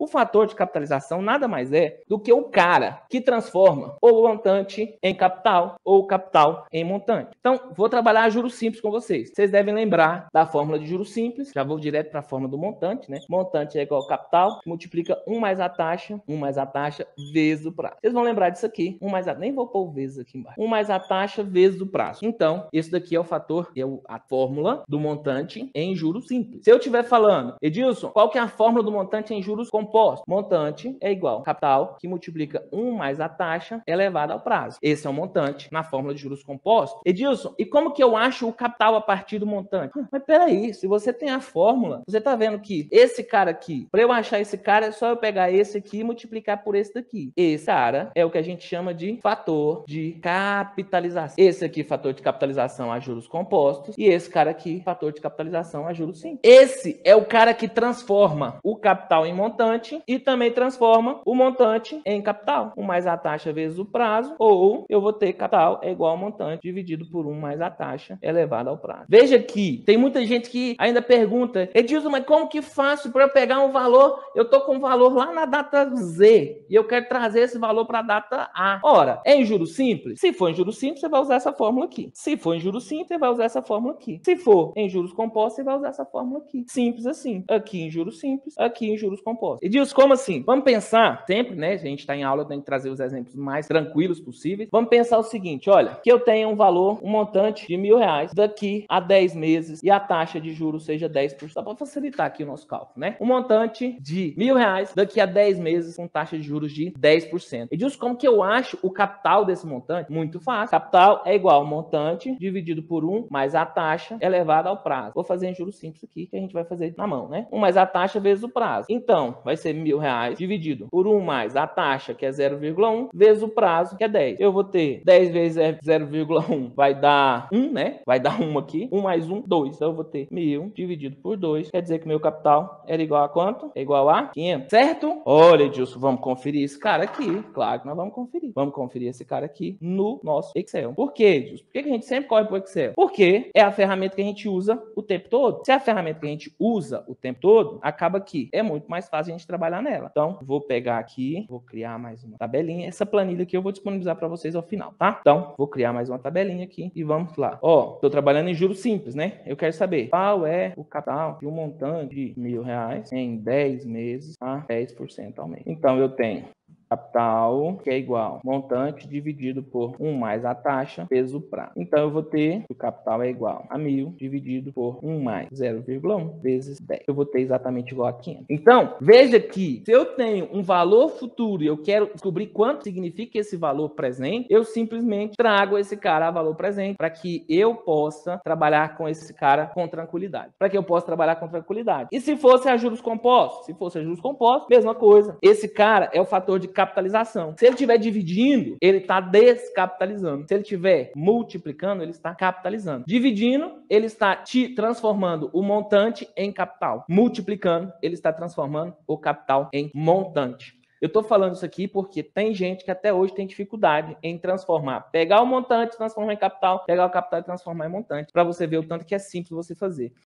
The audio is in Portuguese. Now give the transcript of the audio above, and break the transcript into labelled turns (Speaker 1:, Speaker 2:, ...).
Speaker 1: O fator de capitalização nada mais é do que o cara que transforma o montante em capital ou o capital em montante. Então, vou trabalhar juros simples com vocês. Vocês devem lembrar da fórmula de juros simples. Já vou direto para a fórmula do montante, né? Montante é igual ao capital, que multiplica 1 mais a taxa vezes o prazo. Vocês vão lembrar disso aqui. Nem vou pôr vezes aqui embaixo. 1 mais a taxa vezes o prazo. Então, esse daqui é o fator, é a fórmula do montante em juros simples. Se eu estiver falando, Edilson, qual que é a fórmula do montante em juros compostos? Montante é igual ao capital, que multiplica 1 mais a taxa elevado ao prazo. Esse é o montante na fórmula de juros compostos. Edilson, e como que eu acho o capital a partir do montante? Mas peraí, se você tem a fórmula, você tá vendo que esse cara aqui, para eu achar esse cara, é só eu pegar esse aqui e multiplicar por esse daqui. Esse cara é o que a gente chama de fator de capitalização. Esse aqui, fator de capitalização a juros compostos, e esse cara aqui, fator de capitalização a juros simples. Esse é o cara que transforma o capital em montante e também transforma o montante em capital. 1 mais a taxa vezes o prazo, ou eu vou ter capital é igual ao montante dividido por 1 mais a taxa elevado ao prazo. Veja que tem muita gente que ainda pergunta, Edilson, mas como que faço para eu pegar um valor? Eu tô com um valor lá na data Z e eu quero trazer esse valor para a data A. Ora, é em juros simples? Se for em juros simples, você vai usar essa fórmula aqui. Se for em juros simples, você vai usar essa fórmula aqui. Se for em juros compostos, você vai usar essa fórmula aqui. Simples assim. Aqui em juros simples, aqui em juros compostos. Edilson, como assim? Vamos pensar, sempre, né? A gente está em aula, tem que trazer os exemplos mais tranquilos possíveis. Vamos pensar o seguinte, olha, que eu tenho um valor, um montante de R$1.000 daqui a 10 meses e a taxa de juros seja 10%. Só para facilitar aqui o nosso cálculo, né? Um montante de R$1.000 daqui a 10 meses com taxa de juros de 10%. Edilson, como que eu acho o capital desse montante? Muito fácil. Capital é igual ao montante dividido por 1 mais a taxa elevada ao prazo. Vou fazer em juros simples aqui, que a gente vai fazer na mão, né? 1 mais a taxa vezes o prazo. Então, vai ser R$1.000 dividido por 1 mais a taxa, que é 0,1, vezes o prazo, que é 10. Eu vou ter 10 vezes 0,1, vai dar 1, né? Vai dar 1 aqui. 1 mais 1, 2. Então, eu vou ter 1.000 dividido por 2. Quer dizer que meu capital era igual a quanto? É igual a 500, certo? Olha, Edilson, vamos conferir esse cara aqui. Claro que nós vamos conferir. Vamos conferir esse cara aqui no nosso Excel. Por quê, Edilson? Por que a gente sempre corre pro Excel? Porque é a ferramenta que a gente usa o tempo todo. Se é a ferramenta que a gente usa o tempo todo, acaba que é muito mais fácil a gente trabalhar nela. Então, vou pegar aqui, vou criar mais uma tabelinha. Essa planilha aqui eu vou disponibilizar para vocês ao final, tá? Então, vou criar mais uma tabelinha aqui e vamos lá. Ó, tô trabalhando em juros simples, né? Eu quero saber qual é o capital de um montante de R$1.000 em 10 meses a 10% ao mês. Então, eu tenho capital, que é igual montante dividido por 1 mais a taxa vezes o prazo. Então, eu vou ter que o capital é igual a 1.000 dividido por 1 mais 0,1 vezes 10. Eu vou ter exatamente igual a 500. Então, veja que se eu tenho um valor futuro e eu quero descobrir quanto significa esse valor presente, eu simplesmente trago esse cara a valor presente para que eu possa trabalhar com esse cara com tranquilidade. Para que eu possa trabalhar com tranquilidade. E se fosse a juros compostos? Se fosse a juros compostos, mesma coisa. Esse cara é o fator de capitalização. Se ele estiver dividindo, ele está descapitalizando. Se ele estiver multiplicando, ele está capitalizando. Dividindo, ele está transformando o montante em capital. Multiplicando, ele está transformando o capital em montante. Eu estou falando isso aqui porque tem gente que até hoje tem dificuldade em transformar. Pegar o montante, transformar em capital, pegar o capital e transformar em montante. Para você ver o tanto que é simples você fazer.